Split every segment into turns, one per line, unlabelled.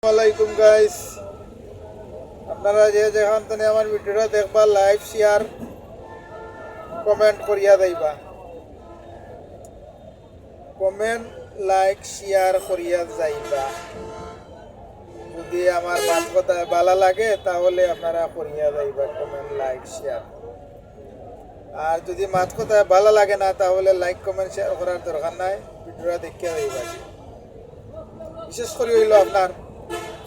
আসসালামাইকুম গাইস, আপনারা যে যেখান থেকে আমার ভিডিওটা দেখবা লাইক শেয়ার কমেন্ট করিয়া যাইবা। কমেন্ট লাইক শেয়ার করিয়া যাইবা। যদি আমার বাত কথা ভালো লাগে তাহলে আপনারা করিয়া যাইবা কমেন্ট লাইক শেয়ার। আর যদি মাত কথা ভালো লাগে না তাহলে লাইক কমেন্ট শেয়ার করার দরকার নাই, ভিডিওটা দেখিয়া যাইবা। বিশেষ করে হইল আপনার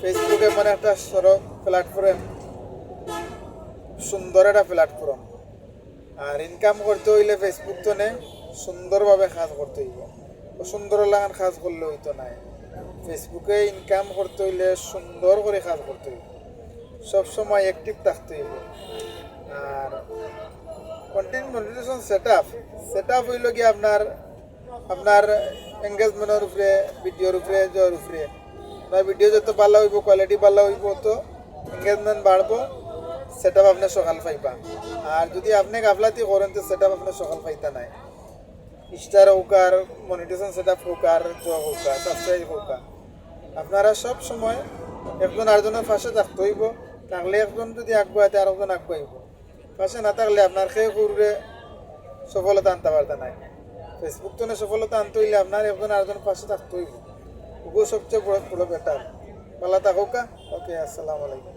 ফেসবুকে মানে একটা সড়ক প্ল্যাটফর্ম, সুন্দর একটা প্ল্যাটফর্ম। আর ইনকাম করতে হইলে ফেসবুক তো নে সুন্দরভাবে কাজ করতে হইব, সুন্দর লাগান কাজ করলে হইতো নাই। ফেসবুকে ইনকাম করতে হইলে সুন্দর করে কাজ করতে হইব, সবসময় অ্যাক্টিভ থাকতে হইব। আর কন্টেন্ট মনিটাইজেশন সেট আপ হইল কি আপনার আপনার এঙ্গেজমেন্টের উপরে, ভিডিওর উপরে, জোর উপরে। আপনার ভিডিও যত ভালো হইব, কোয়ালিটি ভালো হইব, তো এঙ্গেজমেন্ট বাড়বো, সেট আপ আপনি সকাল পাইবা। আর যদি আপনি গাফলাতি করেন তো সেট আপ আপনার সকাল পাইতা নাই। স্টার হোক আর মনিটাইজেশন সেট আপ হোক আর জব হোক আর সাবস্ক্রাইব হোক, আপনারা সব সময় একজন আরেকজনের পাশে থাকতে হইব। থাকলে একজন যদি আগুয়াতে আর একজন আগুয়াইব, পাশে না থাকলে আপনার খেয়ে ঘুরে সফলতা আনতে পারতে নাই। ফেসবুক তো সফলতা আনতে হইলে আপনার একজন আরেকজন পাশে থাকতে হইব, ওগুলো সবচেয়ে বড় বেটার। ভালো থাকুক। ওকে, আসসালামু আলাইকুম।